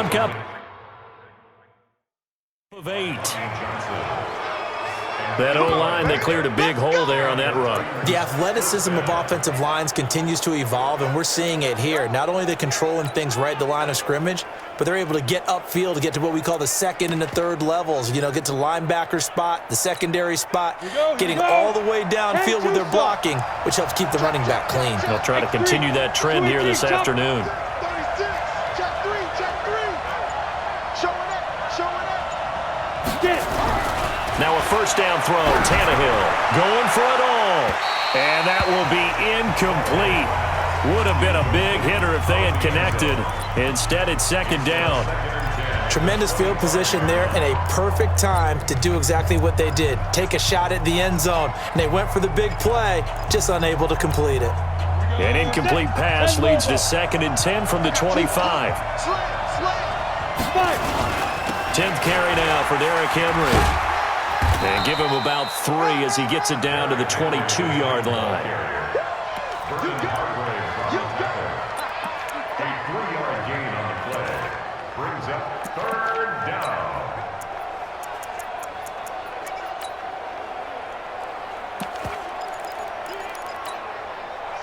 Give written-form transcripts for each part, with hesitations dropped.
Cup of 8. That O-line, they cleared a big hole there on that run. The athleticism of offensive lines continues to evolve, and we're seeing it here. Not only are they controlling things right at the line of scrimmage, but they're able to get upfield to get to what we call the second and the third levels. You know, get to the linebacker spot, the secondary spot, getting all the way downfield with their blocking, which helps keep the running back clean. They'll try to continue that trend here this afternoon. Now a first down throw, Tannehill going for it all. And that will be incomplete. Would have been a big hitter if they had connected. Instead, it's second down. Tremendous field position there and a perfect time to do exactly what they did. Take a shot at the end zone. And they went for the big play, just unable to complete it. An incomplete pass leads to 2nd and 10 from the 25. 10th carry now for Derrick Henry. And give him about 3 as he gets it down to the 22-yard line. A 3-yard gain on the play brings up 3rd down.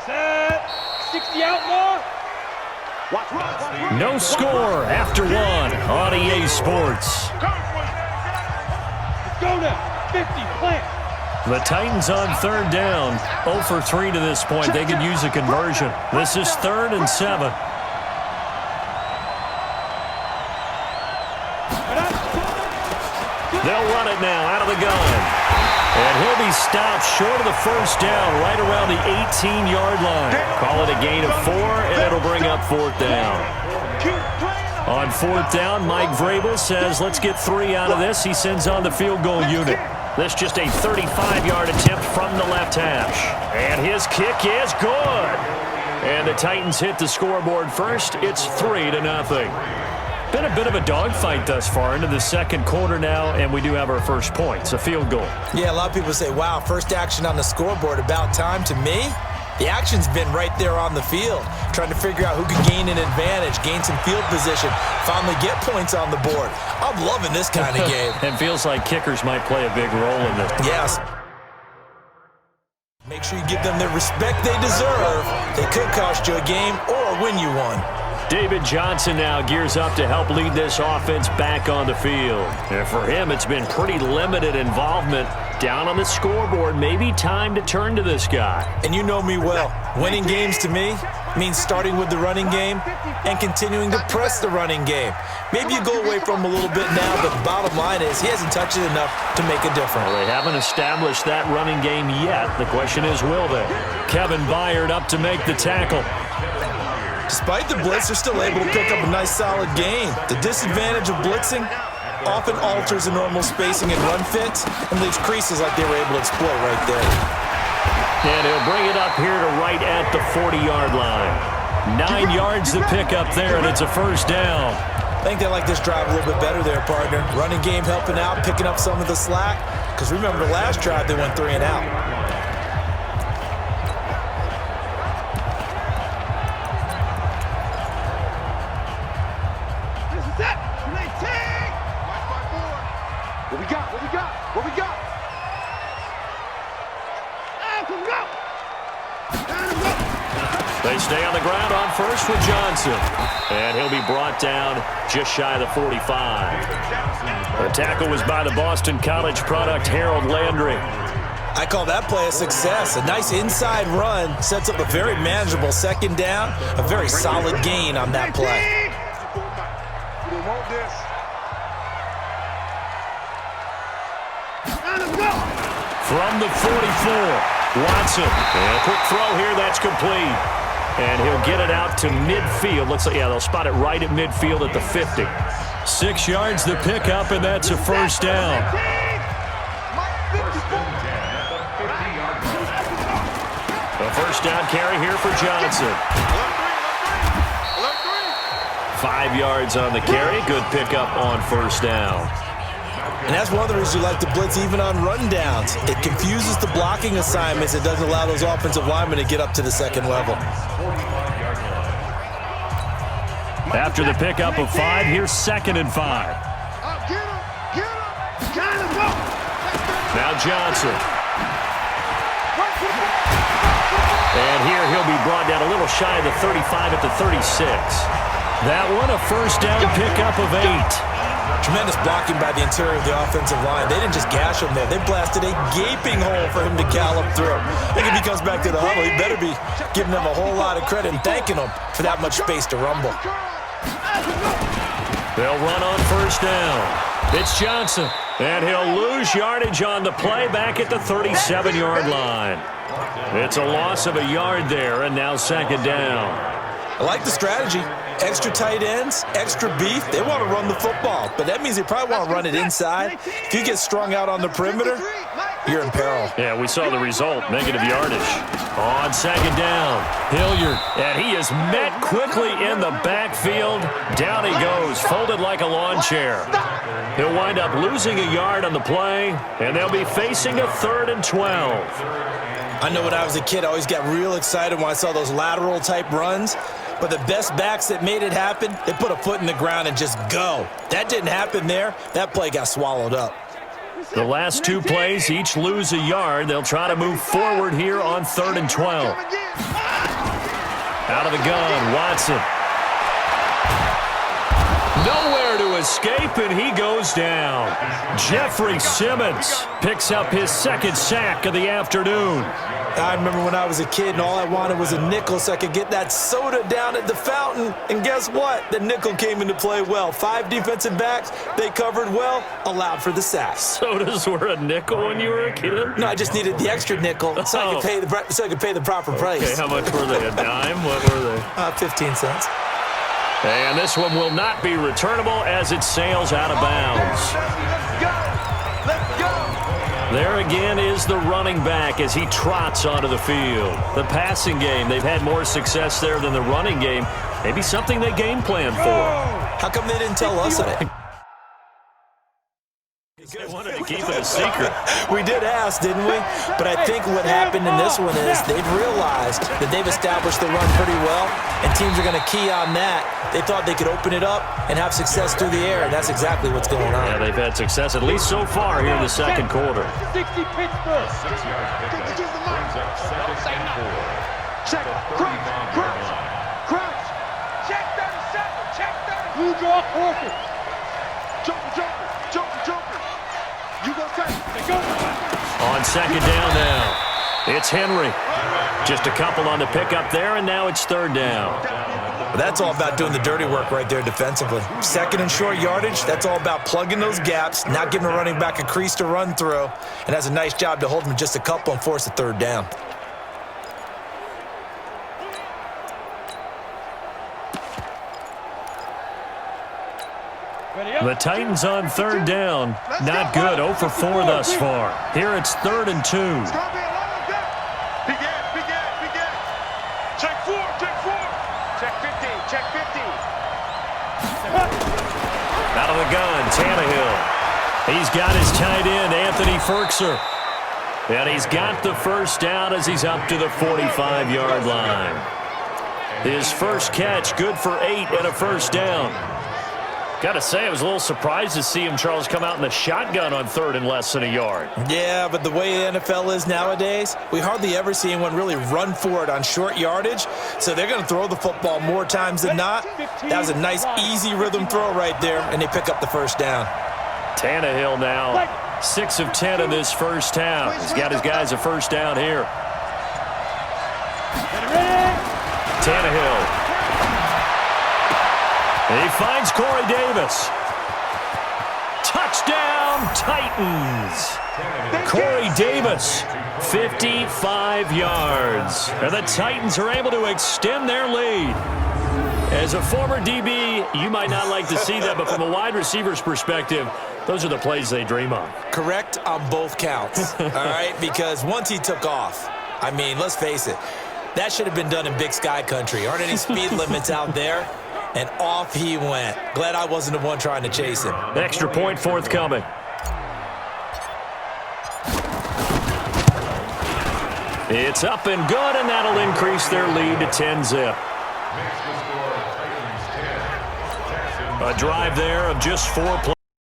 Set. 60 outlaw. No score after 1 on EA Sports. Go now. 50, plant. The Titans on 3rd down. 0 for 3 to this point. They could use a conversion. This is 3rd and 7. They'll run it now out of the gun. And he'll be stopped short of the first down right around the 18-yard line. Call it a gain of 4, and it'll bring up 4th down. On 4th down, Mike Vrabel says, let's get 3 out of this. He sends on the field goal unit. This just a 35-yard attempt from the left hash. And his kick is good. And the Titans hit the scoreboard first. It's 3-0. Been a bit of a dogfight thus far into the second quarter now, and we do have our first points, a field goal. Yeah, a lot of people say, wow, first action on the scoreboard, about time. To me, the action's been right there on the field, trying to figure out who can gain an advantage, gain some field position, finally get points on the board. I'm loving this kind of game. And feels like kickers might play a big role in this. Yes. Make sure you give them the respect they deserve. They could cost you a game or win you one. David Johnson now gears up to help lead this offense back on the field. And for him, it's been pretty limited involvement. Down on the scoreboard, maybe time to turn to this guy. And you know me well. Winning games to me means starting with the running game and continuing to press the running game. Maybe you go away from him a little bit now, but the bottom line is he hasn't touched it enough to make a difference. Well, they haven't established that running game yet. The question is, will they? Kevin Byard up to make the tackle. Despite the blitz, they're still able to pick up a nice, solid gain. The disadvantage of blitzing often alters the normal spacing and run fits and leaves creases like they were able to exploit right there. And he'll bring it up here to right at the 40-yard line. 9 yards to pick up there, and it's a first down. I think they like this drive a little bit better there, partner. Running game helping out, picking up some of the slack. Because remember the last drive, they went 3 and out. They stay on the ground on first with Johnson. And he'll be brought down just shy of the 45. The tackle was by the Boston College product, Harold Landry. I call that play a success. A nice inside run sets up a very manageable second down. A very solid gain on that play. From the 44, Watson. And a quick throw here, that's complete. And he'll get it out to midfield. Looks like, yeah, they'll spot it right at midfield at the 50. 6 yards to pick up, and that's a first down. A first down carry here for Johnson. 5 yards on the carry. Good pickup on first down. And that's one of the reasons you like to blitz even on run downs. It confuses the blocking assignments. It doesn't allow those offensive linemen to get up to the second level. After the pickup of 5, here's 2nd and 5. Now Johnson. And here he'll be brought down a little shy of the 35 at the 36. That one a first down pickup of 8. Tremendous blocking by the interior of the offensive line. They didn't just gash him there. They blasted a gaping hole for him to gallop through. I think if he comes back to the huddle, he better be giving them a whole lot of credit and thanking them for that much space to rumble. They'll run on first down. It's Johnson. And he'll lose yardage on the play back at the 37-yard line. It's a loss of a yard there, and now 2nd down. I like the strategy. Extra tight ends, extra beef. They want to run the football, but that means they probably want to run it inside. If you get strung out on the perimeter, you're in peril. Yeah, we saw the result, negative yardage. On 2nd down, Hilliard, and he is met quickly in the backfield. Down he goes, folded like a lawn chair. He'll wind up losing a yard on the play, and they'll be facing a 3rd and 12. I know when I was a kid, I always got real excited when I saw those lateral-type runs. But the best backs that made it happen, they put a foot in the ground and just go. That didn't happen there. That play got swallowed up. The last 2 plays, each lose a yard. They'll try to move forward here on 3rd and 12. Out of the gun, Watson. Nowhere to escape, and he goes down. Jeffrey Simmons picks up his 2nd sack of the afternoon. I remember when I was a kid and all I wanted was a nickel so I could get that soda down at the fountain. And guess what? The nickel came into play well. 5 defensive backs, they covered well, allowed for the sack. Sodas were a nickel when you were a kid? No, I just needed the extra nickel so I could pay the proper price. Okay, how much were they? A dime? What were they? 15 cents. And this one will not be returnable as it sails out of bounds. There again is the running back as he trots onto the field. The passing game, they've had more success there than the running game. Maybe something they game plan for. How come they didn't tell us that? They wanted to keep it a secret. We did ask, didn't we? But I think what happened in this one is they've realized that they've established the run pretty well, and teams are going to key on that. They thought they could open it up and have success through the air, and that's exactly what's going on. Yeah, they've had success, at least so far, here in the 2nd quarter. 60 Pittsburgh. 6-yard pickup brings up 2nd and 4. Check, crouch. Check 37, check 30. Blue draw, perfect. Jumper. You go second. Go. On 2nd down now, it's Henry. Just a couple on the pickup there, and now it's 3rd down. But that's all about doing the dirty work right there defensively. 2nd and short yardage, that's all about plugging those gaps, not giving a running back a crease to run through, and has a nice job to hold him just a couple and force a 3rd down. The Titans on 3rd down. Not good, 0 for 4 thus far. Here it's 3rd and 2. Begin. Check 4. Check 50. Out of the gun, Tannehill. He's got his tight end, Anthony Ferkser. And he's got the first down as he's up to the 45-yard line. His first catch, good for 8 and a first down. Got to say, I was a little surprised to see him, Charles, come out in the shotgun on 3rd and less than a yard. Yeah, but the way the NFL is nowadays, we hardly ever see anyone really run for it on short yardage. So they're going to throw the football more times than not. That was a nice, easy rhythm throw right there, and they pick up the first down. Tannehill now 6 of 10 in this first half. He's got his guys a first down here. Tannehill. He finds Corey Davis. Touchdown, Titans. Corey Davis, 55 yards. And the Titans are able to extend their lead. As a former DB, you might not like to see that, but from a wide receiver's perspective, those are the plays they dream of. Correct on both counts, all right? Because once he took off, I mean, let's face it, that should have been done in Big Sky country. Aren't any speed limits out there? And off he went. Glad I wasn't the one trying to chase him. Extra point forthcoming. It's up and good, and that'll increase their lead to 10-zip. Makes the score Titans 10, A drive there of just 4 plays.